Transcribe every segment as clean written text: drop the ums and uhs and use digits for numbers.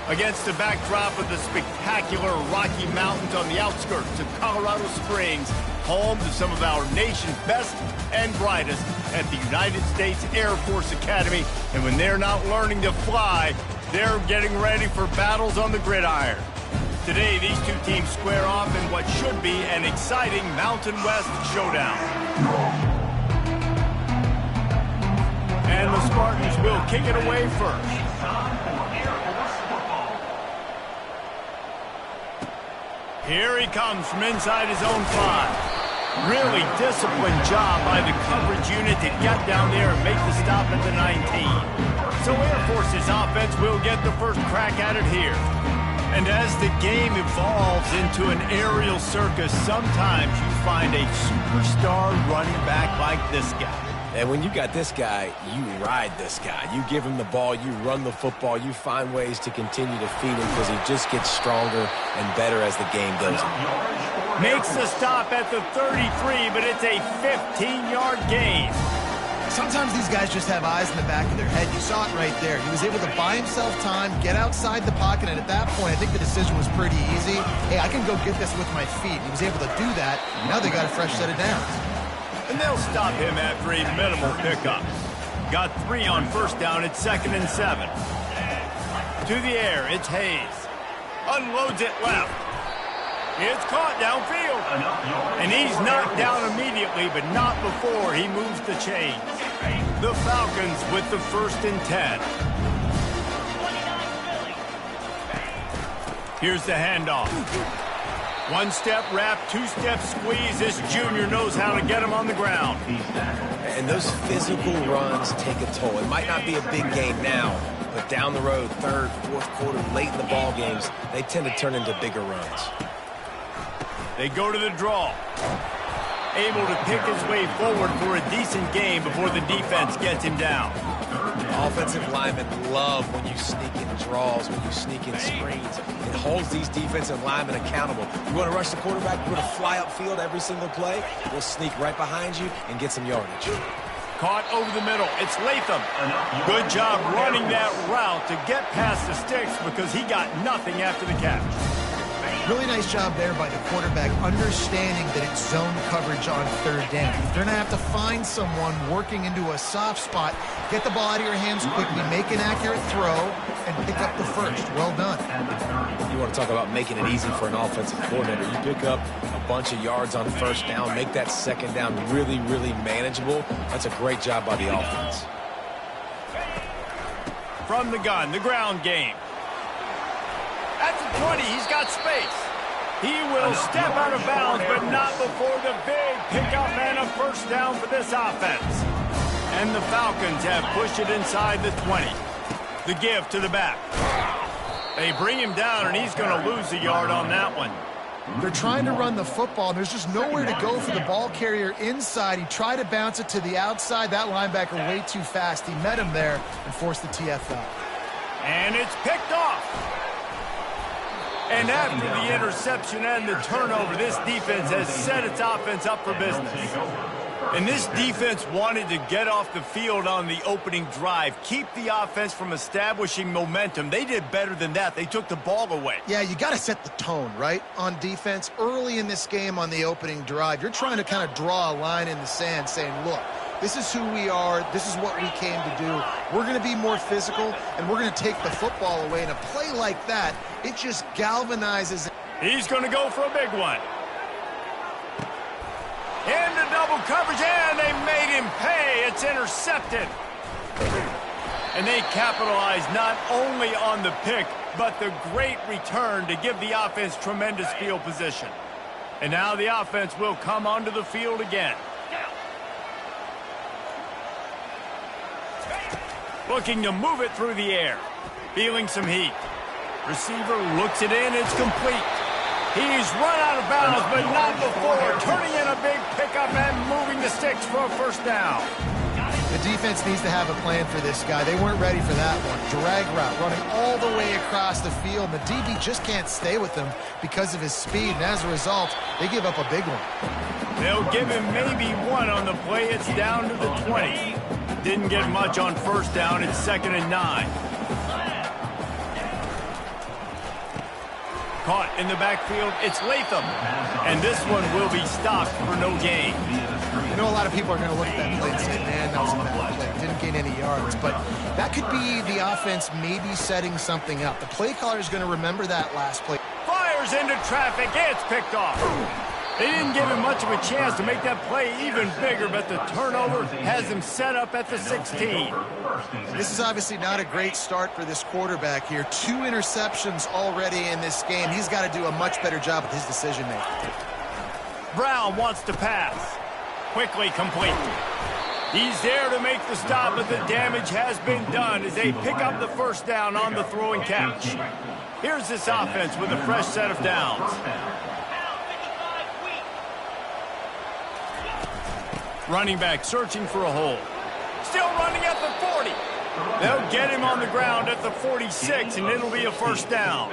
Against the backdrop of the spectacular Rocky Mountains on the outskirts of Colorado Springs, home to some of our nation's best and brightest at the United States Air Force Academy. And when they're not learning to fly, they're getting ready for battles on the gridiron. Today, these two teams square off in what should be an exciting Mountain West showdown. And the Spartans will kick it away first. Here he comes from inside his own 5. Really disciplined job by the coverage unit to get down there and make the stop at the 19. So Air Force's offense will get the first crack at it here. And as the game evolves into an aerial circus, sometimes you find a superstar running back like this guy. And when you got this guy, you ride this guy. You give him the ball, you run the football, you find ways to continue to feed him because he just gets stronger and better as the game goes on. Makes the stop at the 33, but it's a 15-yard gain. Sometimes these guys just have eyes in the back of their head. You saw it right there. He was able to buy himself time, get outside the pocket, and at that point, I think the decision was pretty easy. Hey, I can go get this with my feet. He was able to do that. Now they got a fresh set of downs. And they'll stop him after a minimal pickup. Got 3 on first down at 2nd and 7. To the air, it's Hayes. Unloads it left. It's caught downfield. And he's knocked down immediately, but not before he moves the chains. The Falcons with the 1st and 10. Here's the handoff. 1-step wrap, 2-step squeeze. This junior knows how to get him on the ground. And those physical runs take a toll. It might not be a big game now, but down the road, 3rd, 4th quarter, late in the ball games, they tend to turn into bigger runs. They go to the draw. Able to pick his way forward for a decent game before the defense gets him down. Offensive linemen love when you sneak in draws, when you sneak in screens. It holds these defensive linemen accountable. You want to rush the quarterback, you want to fly upfield every single play, we'll sneak right behind you and get some yardage. Caught over the middle. It's Latham. Good job running that route to get past the sticks because he got nothing after the catch. Really nice job there by the quarterback, understanding that it's zone coverage on 3rd down. You're going to have to find someone working into a soft spot, get the ball out of your hands quickly, make an accurate throw, and pick up the first. Well done. You want to talk about making it easy for an offensive coordinator. You pick up a bunch of yards on 1st down, make that 2nd down really, really manageable. That's a great job by the offense. From the gun, the ground game. At the 20, he's got space. He will step out of bounds, but not before the big pickup and a 1st down for this offense. And the Falcons have pushed it inside the 20. The give to the back. They bring him down, and he's going to lose a yard on that one. They're trying to run the football, and there's just nowhere to go for the ball carrier inside. He tried to bounce it to the outside. That linebacker way too fast. He met him there and forced the TFL. And it's picked off. And after the interception and the turnover, this defense has set its offense up for business. And this defense wanted to get off the field on the opening drive, keep the offense from establishing momentum. They did better than that. They took the ball away. Yeah, you got to set the tone, right, on defense. Early in this game on the opening drive, you're trying to kind of draw a line in the sand saying, look, this is who we are. This is what we came to do. We're going to be more physical, and we're going to take the football away. And a play like that, it just galvanizes. He's going to go for a big one. Into double coverage, and they made him pay. It's intercepted. And they capitalize not only on the pick, but the great return to give the offense tremendous field position. And now the offense will come onto the field again. Looking to move it through the air. Feeling some heat. Receiver looks it in. It's complete. He's run out of bounds, but not before turning in a big pickup and moving the sticks for a 1st down. The defense needs to have a plan for this guy. They weren't ready for that one. Drag route, running all the way across the field. The DB just can't stay with him because of his speed, and as a result, they give up a big one. They'll give him maybe 1 on the play. It's down to the 20. Didn't get much on 1st down. It's 2nd and 9. Caught in the backfield, it's Latham. And this one will be stopped for no gain. I know a lot of people are going to look at that play and say, man, that was a bad play. Didn't gain any yards. But that could be the offense maybe setting something up. The play caller is going to remember that last play. Fires into traffic. It's picked off. They didn't give him much of a chance to make that play even bigger, but the turnover has him set up at the 16. This is obviously not a great start for this quarterback here. 2 interceptions already in this game. He's got to do a much better job with his decision-making. Brown wants to pass. Quickly complete. He's there to make the stop, but the damage has been done as they pick up the first down on the throw and catch. Here's this offense with a fresh set of downs. Running back searching for a hole. Still running at the 40. They'll get him on the ground at the 46, and it'll be a first down.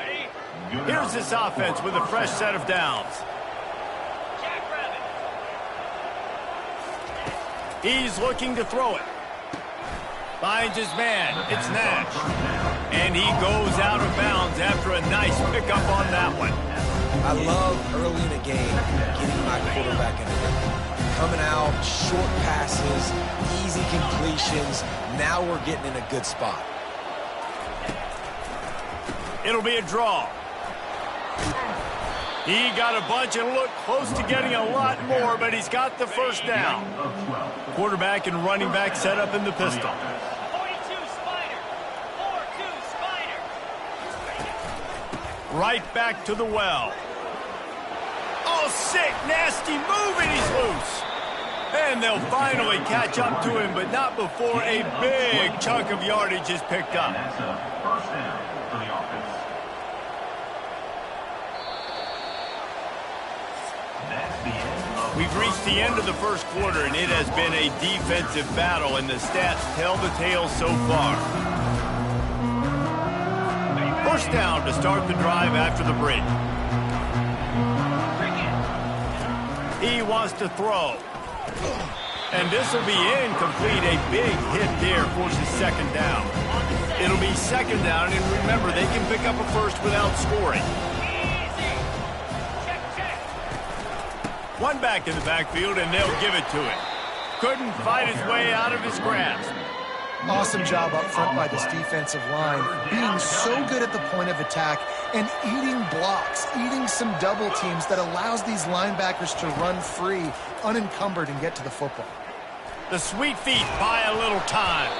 Here's this offense with a fresh set of downs. He's looking to throw it. Finds his man. It's Nash. And he goes out of bounds after a nice pickup on that one. I love early in a game getting my quarterback in the coming out, short passes, easy completions. Now we're getting in a good spot. It'll be a draw. He got a bunch and looked close to getting a lot more, but he's got the first down. Quarterback and running back set up in the pistol. 42 Spider. 4-2 Spider. Right back to the well. Oh, sick, nasty move, and he's loose. And they'll finally catch up to him, but not before a big chunk of yardage is picked up. First down for the offense. We've reached the end of the first quarter, and it has been a defensive battle, and the stats tell the tale so far. First down to start the drive after the break. He wants to throw. And this will be incomplete. A big hit there forces second down. It'll be second down, and remember, they can pick up a first without scoring. One back in the backfield, and they'll give it to him. Couldn't fight his way out of his grasp. Awesome job up front by this defensive line, being so good at the point of attack and eating blocks, eating some double teams that allows these linebackers to run free, unencumbered, and get to the football. The sweet feet buy a little time.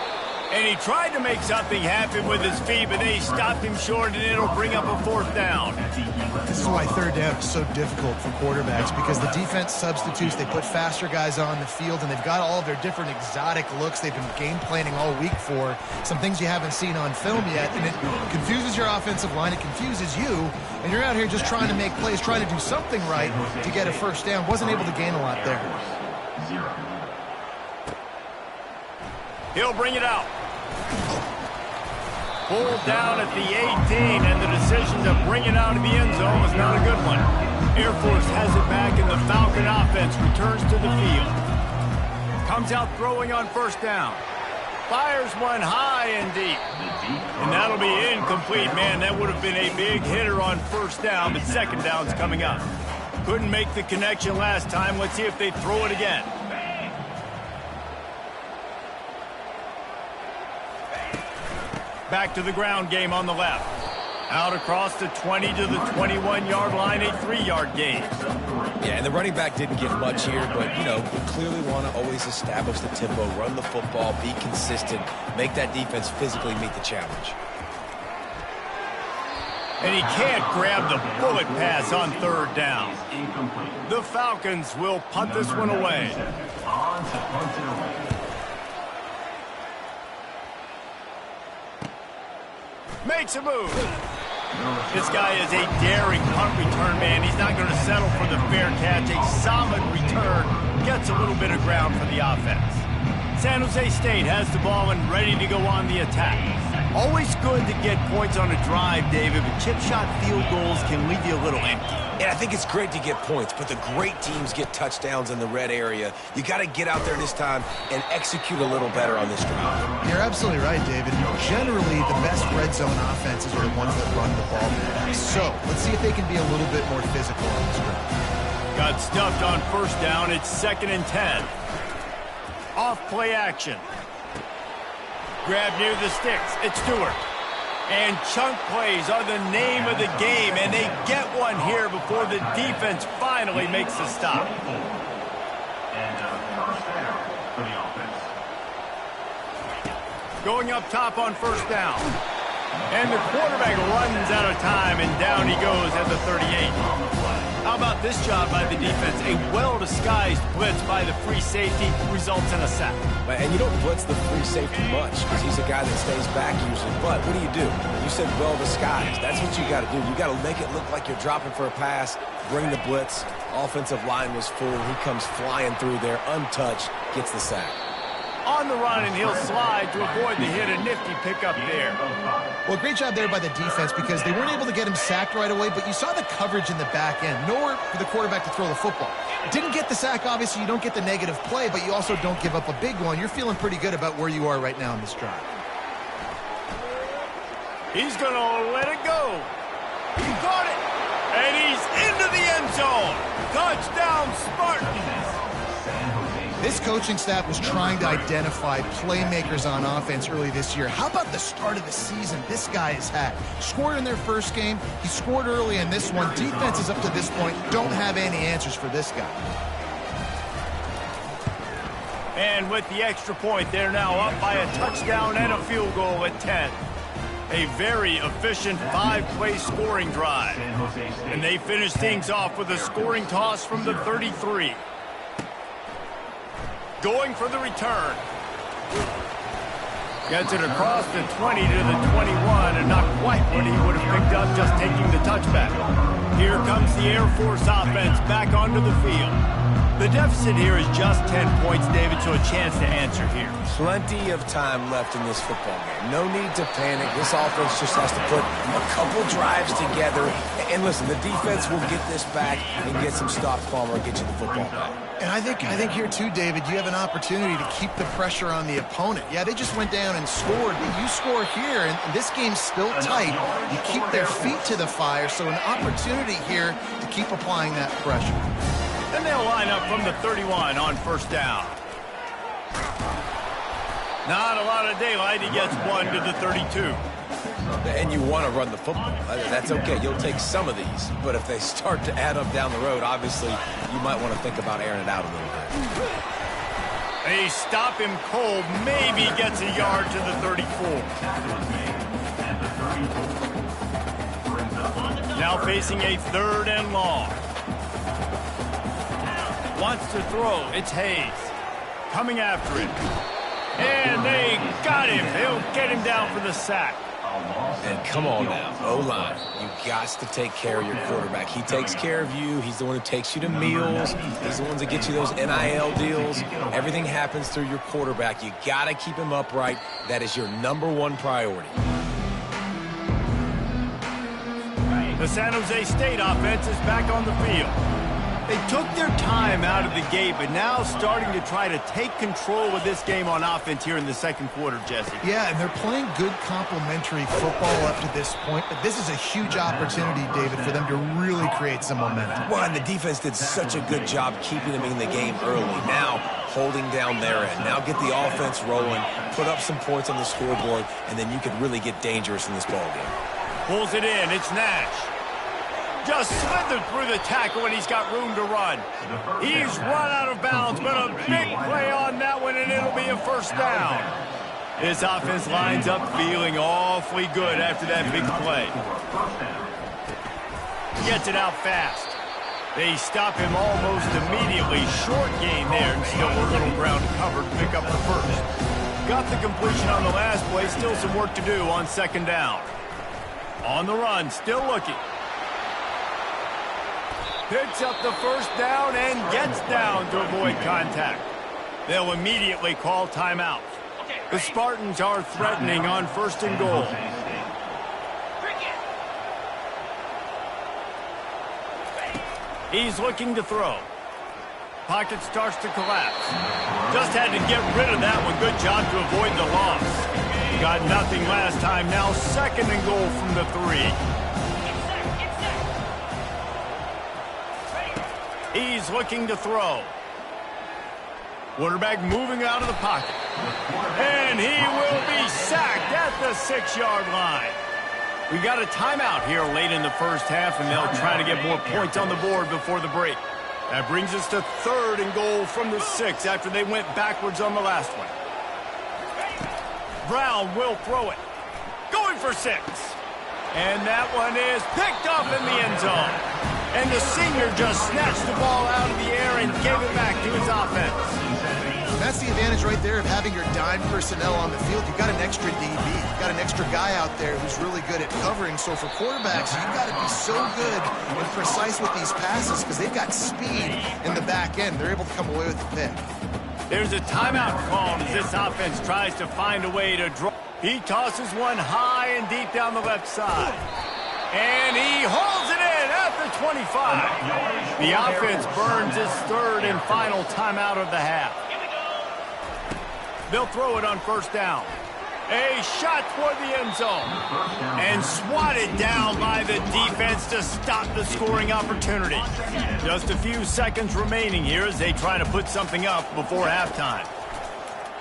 And he tried to make something happen with his feet, but they stopped him short, and it'll bring up a fourth down. This is why third down is so difficult for quarterbacks, because the defense substitutes. They put faster guys on the field, and they've got all of their different exotic looks they've been game planning all week for, some things you haven't seen on film yet, and it confuses your offensive line. It confuses you, and you're out here just trying to make plays, trying to do something right to get a first down. Wasn't able to gain a lot there. He'll bring it out. Pulled down at the 18, and the decision to bring it out of the end zone was not a good one. Air Force has it back, and the Falcon offense returns to the field. Comes out throwing on first down. Fires one high and deep. And that'll be incomplete. Man, that would have been a big hitter on first down, but second down's coming up. Couldn't make the connection last time. Let's see if they throw it again. Back to the ground game on the left. Out across the 20 to the 21-yard line, a 3-yard gain. Yeah, and the running back didn't get much here, but, you know, we clearly want to always establish the tempo, run the football, be consistent, make that defense physically meet the challenge. And he can't grab the bullet pass on third down. The Falcons will punt this one away. Makes a move. This guy is a daring punt return man. He's not going to settle for the fair catch. A solid return. Gets a little bit of ground for the offense. San Jose State has the ball and ready to go on the attack. Always good to get points on a drive, David, but chip shot field goals can leave you a little empty. And I think it's great to get points, but the great teams get touchdowns in the red area. You got to get out there this time and execute a little better on this drive. You're absolutely right, David. Generally, the best red zone offenses are the ones that run the ball best. So let's see if they can be a little bit more physical on this drive. Got stuffed on first down. It's 2nd and 10. Off play action. Grab near the sticks. It's Stewart. And chunk plays are the name of the game, and they get one here before the defense finally makes the stop. And first down for the offense. Going up top on first down. And the quarterback runs out of time, and down he goes at the 38. How about this job by the defense? A well-disguised blitz by the free safety results in a sack. And you don't blitz the free safety much because he's a guy that stays back usually. But what do? You said well-disguised. That's what you got to do. You got to make it look like you're dropping for a pass, bring the blitz. Offensive line was full. He comes flying through there, untouched, gets the sack. On the run, and he'll slide to avoid the hit. A nifty pickup there. Well, great job there by the defense because they weren't able to get him sacked right away, but you saw the coverage in the back end. Nowhere for the quarterback to throw the football. Didn't get the sack, obviously. You don't get the negative play, but you also don't give up a big one. You're feeling pretty good about where you are right now in this drive. He's going to let it go. He caught it. And he's into the end zone. Touchdown, Spartans. This coaching staff was trying to identify playmakers on offense early this year. How about the start of the season this guy has had? Scored in their first game. He scored early in this one. Defenses up to this point don't have any answers for this guy. And with the extra point, they're now up by a touchdown and a field goal at 10. A very efficient 5-play scoring drive. And they finish things off with a scoring toss from the 33. Going for the return. Gets it across the 20 to the 21, and not quite what he would have picked up just taking the touchback. Here comes the Air Force offense back onto the field. The deficit here is just 10 points, David, so a chance to answer here. Plenty of time left in this football game. No need to panic. This offense just has to put a couple drives together. And listen, the defense will get this back and get some stops, Palmer, and get you the football back. And I think here, too, David, you have an opportunity to keep the pressure on the opponent. Yeah, they just went down and scored, but you score here, and this game's still tight. You keep their feet to the fire, so an opportunity here to keep applying that pressure. Then they'll line up from the 31 on first down. Not a lot of daylight. He gets one to the 32. And you want to run the football. That's okay. You'll take some of these. But if they start to add up down the road, obviously, you might want to think about airing it out a little bit. They stop him cold. Maybe gets a yard to the 34. Now facing a 3rd and long. Wants to throw. It's Hayes. Coming after it. And they got him. They'll get him down for the sack. And come on now, O-line. You got to take care of your quarterback. He takes care of you. He's the one who takes you to meals. He's the ones that get you those NIL deals. Everything happens through your quarterback. You got to keep him upright. That is your #1 priority. The San Jose State offense is back on the field. They took their time out of the gate, but now starting to try to take control of this game on offense here in the second quarter, Jesse. Yeah, and they're playing good complementary football up to this point, but this is a huge opportunity, David, for them to really create some momentum. Well, and the defense did such a good job keeping them in the game early. Now, holding down their end. Now get the offense rolling, put up some points on the scoreboard, and then you can really get dangerous in this ballgame. Pulls it in. It's Nash. Just slithered through the tackle, and he's got room to run. He's run out of bounds, but a big play on that one, and it'll be a first down. This offense lines up feeling awfully good after that big play. Gets it out fast. They stop him almost immediately. Short gain there, and still a little ground covered to pick up the first. Got the completion on the last play. Still some work to do on second down. On the run, still looking. Picks up the first down and gets down to avoid contact. They'll immediately call timeout. Okay, The Spartans are threatening on 1st and goal. He's looking to throw. Pocket starts to collapse. Just had to get rid of that one. Good job to avoid the loss. Got nothing last time. Now 2nd and goal from the 3. He's looking to throw. Quarterback moving out of the pocket. And he will be sacked at the 6-yard line. We got a timeout here late in the first half, and they'll try to get more points on the board before the break. That brings us to 3rd and goal from the 6 after they went backwards on the last one. Brown will throw it. Going for 6. And that one is picked up in the end zone. And the senior just snatched the ball out of the air and gave it back to his offense. That's the advantage right there of having your dime personnel on the field. You've got an extra DB. You've got an extra guy out there who's really good at covering. So for quarterbacks, you've got to be so good and precise with these passes because they've got speed in the back end. They're able to come away with the pick. There's a timeout called as this offense tries to find a way to draw. He tosses one high and deep down the left side. And he holds it in at the 25. The offense burns its 3rd and final timeout of the half. They'll throw it on 1st down. A shot toward the end zone. And swatted down by the defense to stop the scoring opportunity. Just a few seconds remaining here as they try to put something up before halftime.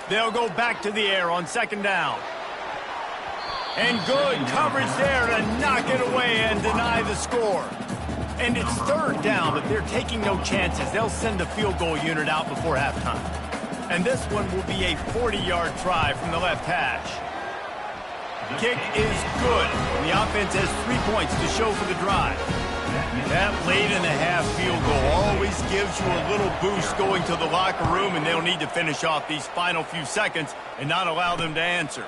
They'll go back to the air on 2nd down. And good coverage there to knock it away and deny the score. And it's 3rd down, but they're taking no chances. They'll send the field goal unit out before halftime. And this one will be a 40-yard try from the left hash. Kick is good. The offense has 3 points to show for the drive. That late in the half field goal always gives you a little boost going to the locker room, and they'll need to finish off these final few seconds and not allow them to answer.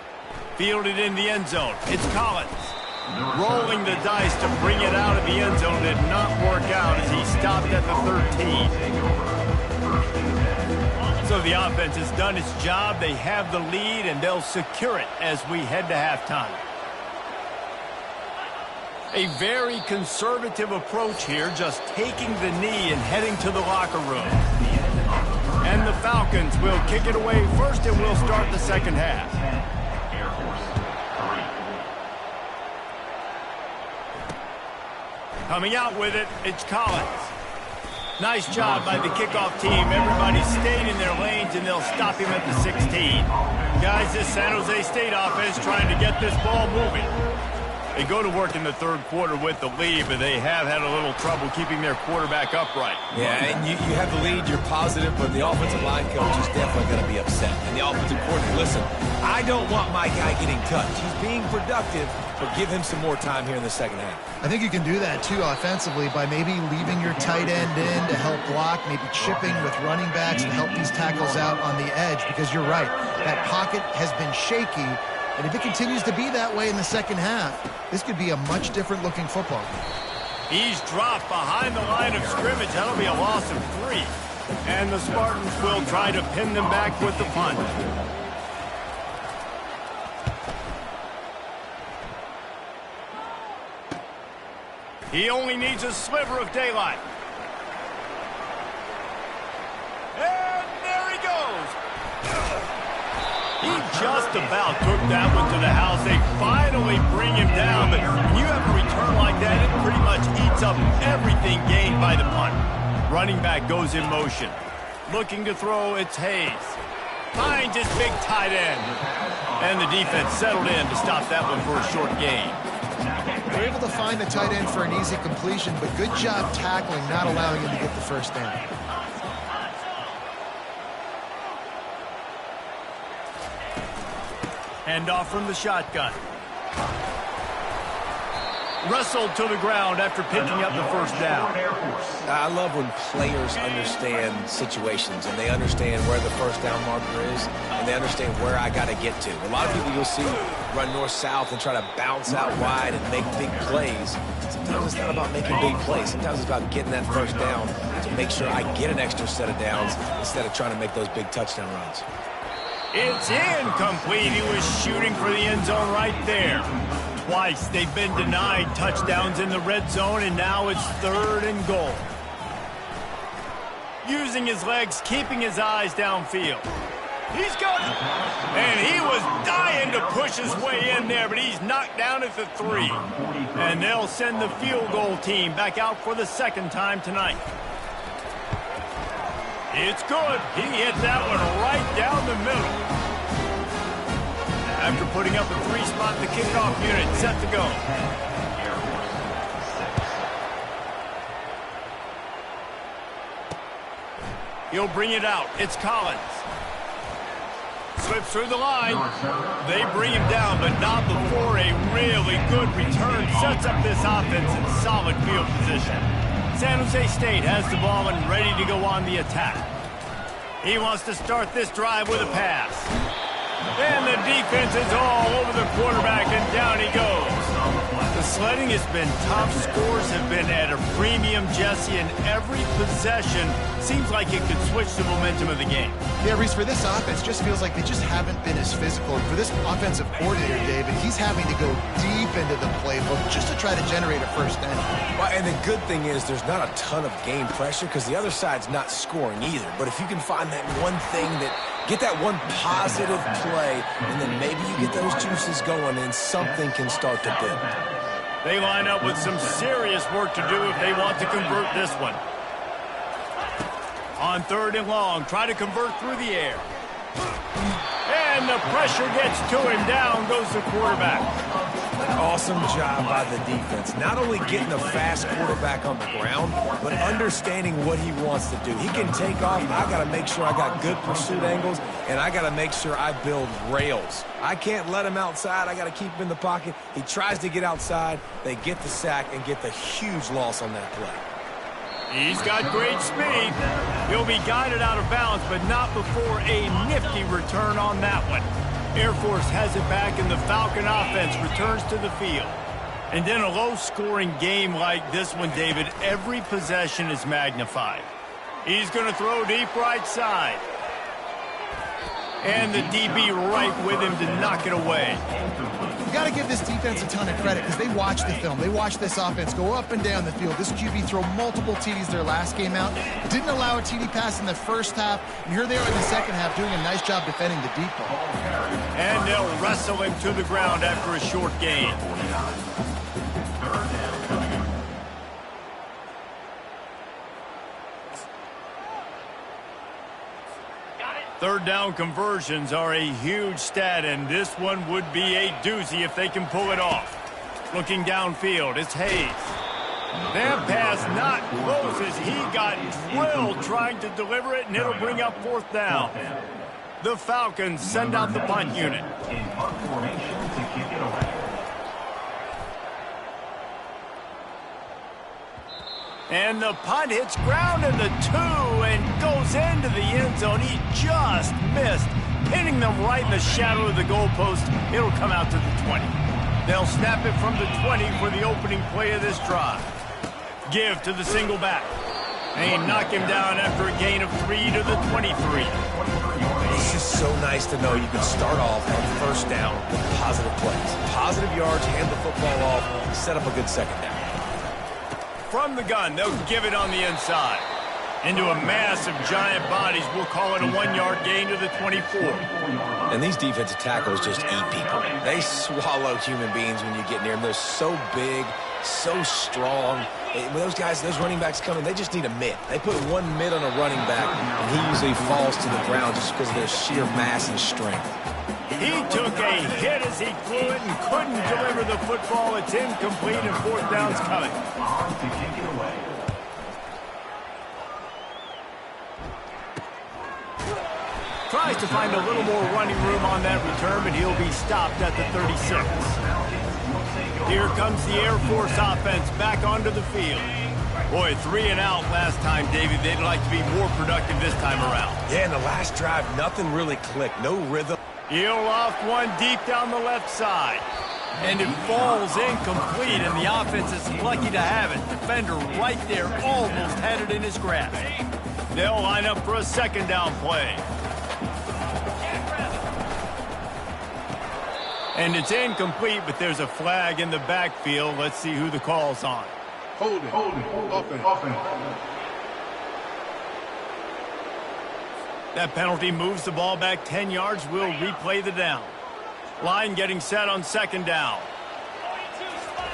Fielded in the end zone. It's Collins. Rolling the dice to bring it out of the end zone did not work out as he stopped at the 13. So the offense has done its job. They have the lead, and they'll secure it as we head to halftime. A very conservative approach here, just taking the knee and heading to the locker room. And the Falcons will kick it away first, and we'll start the 2nd half. Coming out with it, it's Collins. Nice job by the kickoff team. Everybody stayed in their lanes, and they'll stop him at the 16. Guys, this San Jose State offense trying to get this ball moving. They go to work in the 3rd quarter with the lead, but they have had a little trouble keeping their quarterback upright. Yeah, and you have the lead, you're positive, but the offensive line coach is definitely going to be upset. And the offensive coordinator, listen, I don't want my guy getting touched. He's being productive, but give him some more time here in the 2nd half. I think you can do that, too, offensively by maybe leaving your tight end in to help block, maybe chipping with running backs to help these tackles out on the edge, because you're right. That pocket has been shaky, and if it continues to be that way in the 2nd half, this could be a much different looking football. He's dropped behind the line of scrimmage. That'll be a loss of 3. And the Spartans will try to pin them back with the punt. He only needs a sliver of daylight. And there he goes. He just about took that one to the house. They finally bring him down, but when you have a return like that, it pretty much eats up everything gained by the punt. Running back goes in motion. Looking to throw, it's Hayes. Finds his big tight end. And the defense settled in to stop that one for a short gain. They're able to find the tight end for an easy completion, but good job tackling, not allowing him to get the 1st down. Handoff from the shotgun. Wrestled to the ground after picking up the 1st down. I love when players understand situations and they understand where the 1st down marker is and they understand where I got to get to. A lot of people you'll see run north-south and try to bounce out wide and make big plays. Sometimes it's not about making big plays. Sometimes it's about getting that 1st down to make sure I get an extra set of downs instead of trying to make those big touchdown runs. It's incomplete. He was shooting for the end zone right there. Twice they've been denied touchdowns in the red zone, and now it's 3rd and goal. Using his legs, keeping his eyes downfield. He's got it. And he was dying to push his way in there, but he's knocked down at the 3. And they'll send the field goal team back out for the 2nd time tonight. It's good. He hit that one right down the middle. After putting up a 3-spot, the kickoff unit set to go. He'll bring it out. It's Collins. Slips through the line. They bring him down, but not before a really good return sets up this offense in solid field position. San Jose State has the ball and ready to go on the attack. He wants to start this drive with a pass. And the defense is all over the quarterback, and down he goes. The sledding has been tough. Scores have been at a premium, Jesse, and every possession seems like it could switch the momentum of the game. Yeah, Reese, for this offense, just feels like they just haven't been as physical. And for this offensive coordinator, David, he's having to go deep into the playbook just to try to generate a first down. Well, and the good thing is there's not a ton of game pressure because the other side's not scoring either. But if you can find that one thing get that one positive play, and then maybe you get those juices going and something can start to build. They line up with some serious work to do if they want to convert this one. On 3rd and long, try to convert through the air. And the pressure gets to him. Down goes the quarterback. An awesome job by the defense. Not only getting a fast quarterback on the ground, but understanding what he wants to do. He can take off. I got to make sure I got good pursuit angles, and I got to make sure I build rails. I can't let him outside. I got to keep him in the pocket. He tries to get outside. They get the sack and get the huge loss on that play. He's got great speed. He'll be guided out of bounds, but not before a nifty return on that one. Air Force has it back, and the Falcon offense returns to the field. And in a low-scoring game like this one, David, every possession is magnified. He's going to throw deep right side. And the DB right with him to knock it away. You got to give this defense a ton of credit because they watch the film. They watch this offense go up and down the field. This QB throw multiple TDs their last game out. Didn't allow a TD pass in the first half. And here they are in the second half doing a nice job defending the deep ball. And they'll wrestle him to the ground after a short gain. Third down conversions are a huge stat, and this one would be a doozy if they can pull it off. Looking downfield, it's Hayes. That pass not close as he got drilled trying to deliver it, and it'll bring up 4th down. The Falcons send out the punt unit. In punt formation to kick it away. And the punt hits ground in the 2 and goes into the end zone. He just missed, hitting them right in the shadow of the goalpost. It'll come out to the 20. They'll snap it from the 20 for the opening play of this drive. Give to the single back. And he knock him down after a gain of 3 to the 23. It's just so nice to know you can start off on 1st down with positive plays. Positive yards, hand the football off, set up a good 2nd down. From the gun, they'll give it on the inside. Into a mass of giant bodies. We'll call it a 1-yard gain to the 24. And these defensive tackles just eat people. They swallow human beings when you get near them. They're so big, so strong. When those guys, those running backs come in, they just need a mitt. They put one mitt on a running back, and he usually falls to the ground just because of their sheer mass and strength. He took a hit as he threw it and couldn't deliver the football. It's incomplete, and 4th down's coming. On to kick it away. Tries to find a little more running room on that return, but he'll be stopped at the 36. Here comes the Air Force offense back onto the field. Boy, 3 and out last time, David. They'd like to be more productive this time around. Yeah, in the last drive, nothing really clicked. No rhythm. He'll loft one deep down the left side. And it falls incomplete, and the offense is lucky to have it. Defender right there almost had it in his grasp. They'll line up for a 2nd down play. And it's incomplete, but there's a flag in the backfield. Let's see who the call's on. Holding. Offense. That penalty moves the ball back 10 yards. We'll replay the down. Line getting set on second down.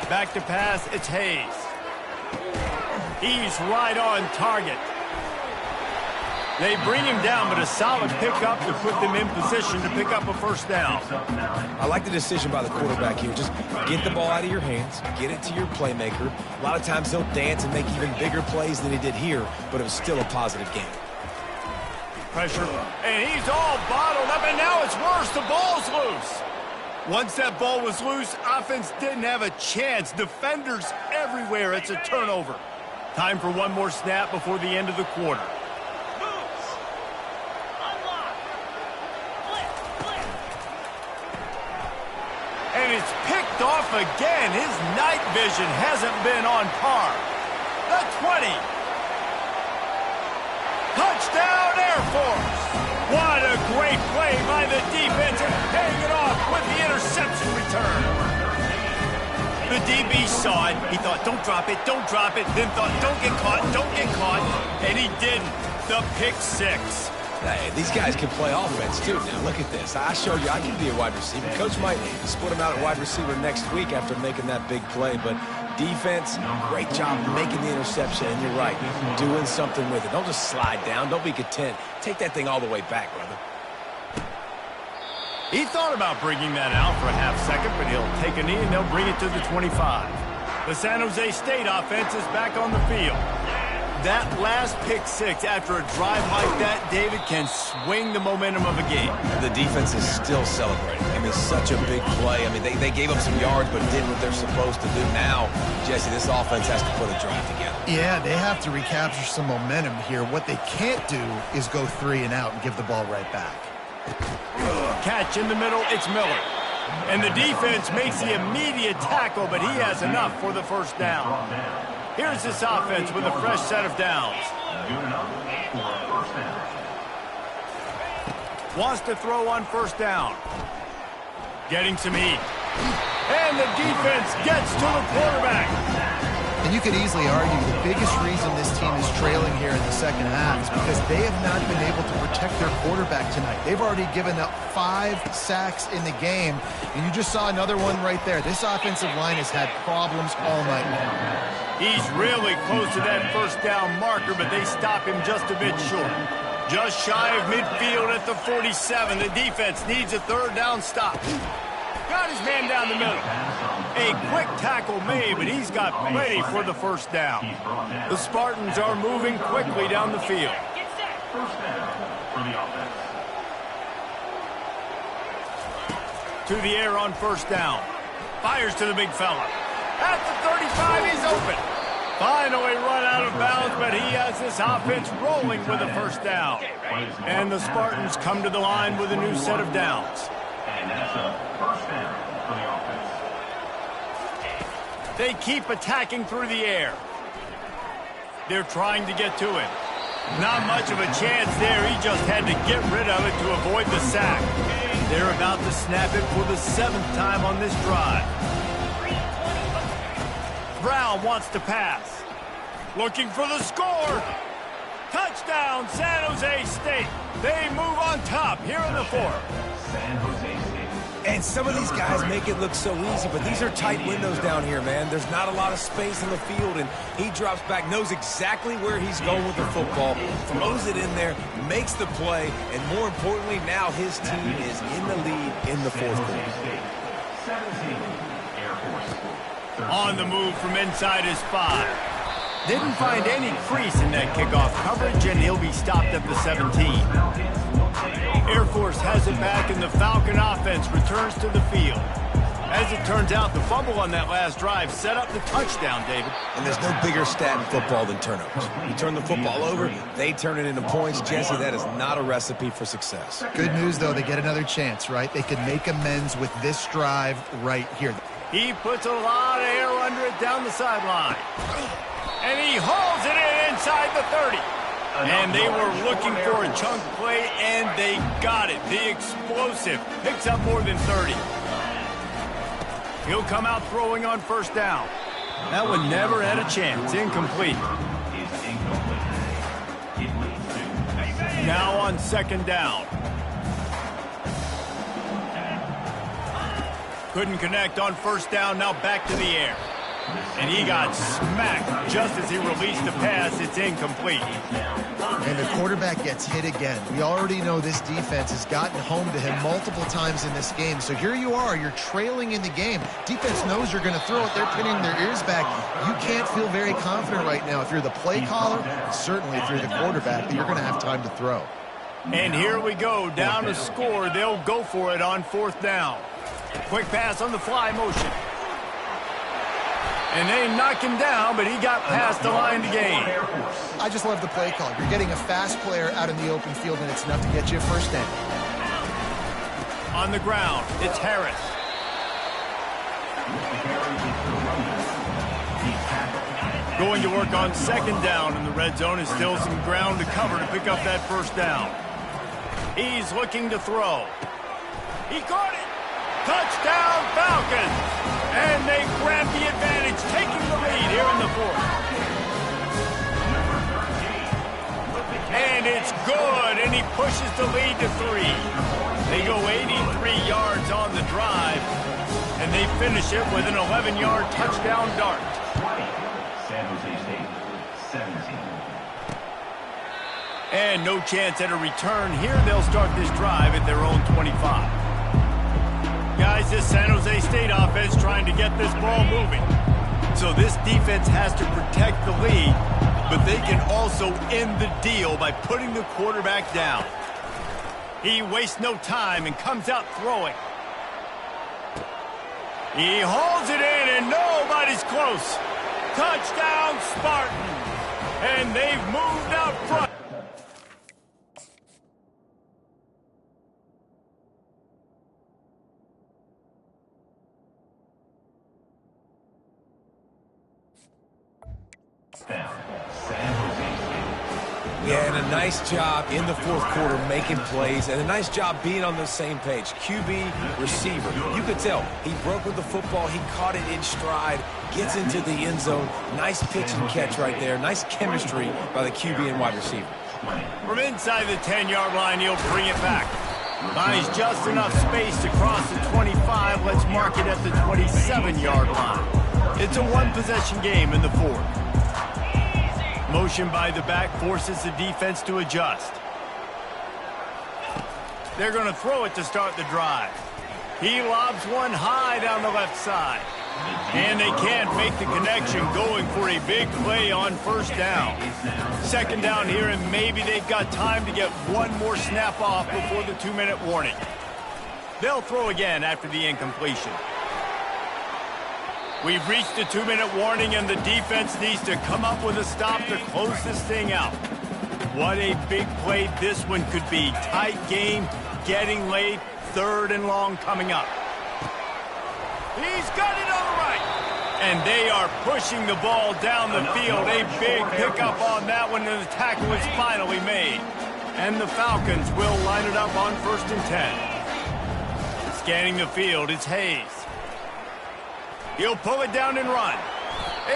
Back to pass, it's Hayes. He's right on target. They bring him down, but a solid pickup to put them in position to pick up a first down. I like the decision by the quarterback here. Just get the ball out of your hands, get it to your playmaker. A lot of times he'll dance and make even bigger plays than he did here, but it was still a positive game. Pressure, and he's all bottled up, and now it's worse. The ball's loose. Once that ball was loose, offense didn't have a chance. Defenders everywhere. It's a turnover. Time for one more snap before the end of the quarter. And it's picked off again. His night vision hasn't been on par. The 20. Touchdown, Air Force. What a great play by the defense, and paying it off with the interception return. The DB saw it. He thought, don't drop it, then thought, don't get caught, and he didn't. The pick six. Hey, these guys can play offense, too. Now, look at this. I showed you I can be a wide receiver. Coach might split him out at wide receiver next week after making that big play, but defense, great job making the interception, and you're right, doing something with it. Don't just slide down. Don't be content. Take that thing all the way back, brother. He thought about bringing that out for a half second, but he'll take a knee, and they'll bring it to the 25. The San Jose State offense is back on the field. That last pick six after a drive like that, David, can swing the momentum of a game. The defense is still celebrating. I mean, such a big play. I mean, they gave up some yards but did what they're supposed to do. Now, Jesse, this offense has to put a drive together. Yeah, they have to recapture some momentum here. What they can't do is go 3 and out and give the ball right back. Catch in the middle, it's Miller. And the defense makes the immediate tackle, but he has enough for the first down. Here's this offense with a fresh set of downs. Wants to throw on first down. Getting some heat. And the defense gets to the quarterback. And you could easily argue the biggest reason this team is trailing here in the second half is because they have not been able to protect their quarterback tonight. They've already given up 5 sacks in the game, and you just saw another one right there. This offensive line has had problems all night long. He's really close to that first down marker, but they stop him just a bit short. Just shy of midfield at the 47. The defense needs a third down stop. Got his man down the middle. A quick tackle made, but he's got plenty for the first down. The Spartans are moving quickly down the field. First down for the offense. To the air on first down. Fires to the big fella. At the 35, he's open. Finally run out of bounds, but he has this offense rolling with a first down. And the Spartans come to the line with a new set of downs. And that's a first down for the offense. They keep attacking through the air. They're trying to get to him. Not much of a chance there. He just had to get rid of it to avoid the sack. They're about to snap it for the 7th time on this drive. Brown wants to pass. Looking for the score. Touchdown, San Jose State. They move on top here in the 4th. San Jose State. And some of these guys make it look so easy, but these are tight windows down here, man. There's not a lot of space in the field, and he drops back, knows exactly where he's going with the football, throws it in there, makes the play, and more importantly, now his team is in the lead in the 4th quarter. 17, Air Force. On the move from inside his 5. Didn't find any crease in that kickoff coverage, and he'll be stopped at the 17. Air Force has it back, and the Falcon offense returns to the field. As it turns out, the fumble on that last drive set up the touchdown, David. And there's no bigger stat in football than turnovers. You turn the football over, they turn it into points. Jesse, that is not a recipe for success. Good news, though, they get another chance, right? They can make amends with this drive right here. He puts a lot of air under it down the sideline. And he hauls it in inside the 30. And they were looking for a chunk play, and they got it. The explosive picks up more than 30. He'll come out throwing on first down. That one never had a chance. Incomplete. Is incomplete. It leads to Now on second down. Couldn't connect on first down. Now back to the air. And he got smacked just as he released the pass. It's incomplete. And the quarterback gets hit again. We already know this defense has gotten home to him multiple times in this game. So here you are, you're trailing in the game. Defense knows you're going to throw it. They're pinning their ears back. You can't feel very confident right now if you're the play caller, certainly if you're the quarterback, that you're going to have time to throw. And here we go, down to score. They'll go for it on fourth down. Quick pass on the fly motion. And they knock him down, but he got past the line to gain. I just love the play call. You're getting a fast player out in the open field, and it's enough to get you a first down. On the ground, it's Harris. Going to work on second down in the red zone, and still some ground to cover to pick up that first down. He's looking to throw. He caught it. Touchdown, Falcons! And they grab the advantage, taking the lead here in the fourth. And it's good, and he pushes the lead to 3. They go 83 yards on the drive, and they finish it with an 11-yard touchdown dart. 20. San Jose State, 17. And no chance at a return here. They'll start this drive at their own 25. Guys, this San Jose State offense trying to get this ball moving. So this defense has to protect the lead, but they can also end the deal by putting the quarterback down. He wastes no time and comes out throwing. He hauls it in, and nobody's close. Touchdown, Spartans! And they've moved out front. Yeah, and a nice job in the fourth quarter making plays, and a nice job being on the same page. QB, receiver. You could tell he broke with the football. He caught it in stride, gets into the end zone. Nice pitch and catch right there. Nice chemistry by the QB and wide receiver. From inside the 10-yard line, he'll bring it back. Finds just enough space to cross the 25. Let's mark it at the 27-yard line. It's a one-possession game in the fourth. Motion by the back forces the defense to adjust. They're going to throw it to start the drive. He lobs one high down the left side. And they can't make the connection, going for a big play on first down. Second down here, and maybe they've got time to get one more snap off before the 2-minute warning. They'll throw again after the incompletion. We've reached the 2-minute warning, and the defense needs to come up with a stop to close this thing out. What a big play this one could be. Tight game, getting late, 3rd and long coming up. He's got it on the right. And they are pushing the ball down the field. A big pickup on that one, and the tackle is finally made. And the Falcons will line it up on 1st and 10. Scanning the field, it's Hayes. He'll pull it down and run.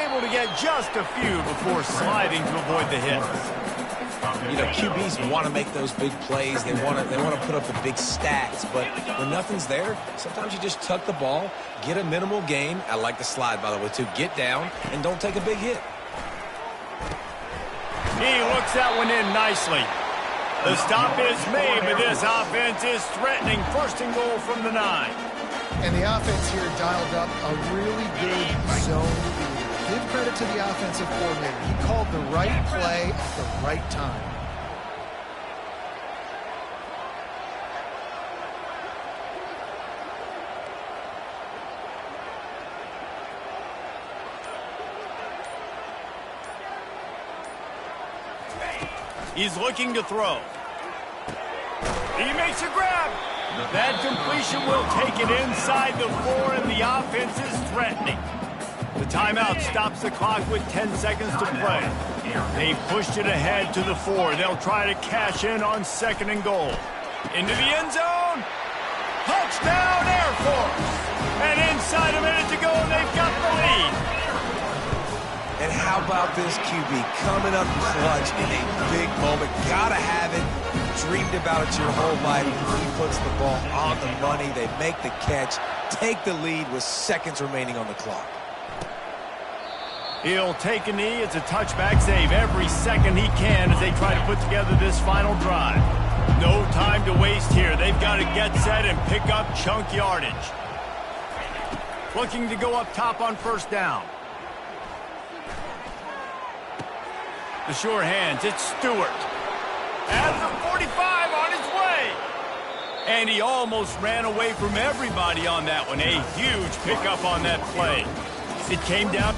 Able to get just a few before sliding to avoid the hits. You know, QBs want to make those big plays. They want to put up the big stats. But when nothing's there, sometimes you just tuck the ball, get a minimal gain. I like the slide, by the way, too. Get down and don't take a big hit. He looks that one in nicely. The stop is made, but this offense is threatening. 1st and goal from the 9. And the offense here dialed up a really good zone read. Give credit to the offensive coordinator. He called the right play at the right time. He's looking to throw. He makes a grab. That completion will take it inside the 4, and the offense is threatening. The timeout stops the clock with 10 seconds to play. They've pushed it ahead to the 4. They'll try to cash in on 2nd and goal. Into the end zone. Touchdown, Air Force. And inside a minute to go, and they've got the lead. And how about this QB coming up clutch in a big moment? Gotta have it. Dreamed about it your whole life. He puts the ball on the money. They make the catch, take the lead with seconds remaining on the clock. He'll take a knee. It's a touchback. Save every second he can as they try to put together this final drive. No time to waste here. They've got to get set and pick up chunk yardage. Looking to go up top on first down. The sure hands. It's Stewart. At the 45 on his way. And he almost ran away from everybody on that one. A huge pickup on that play. It came down.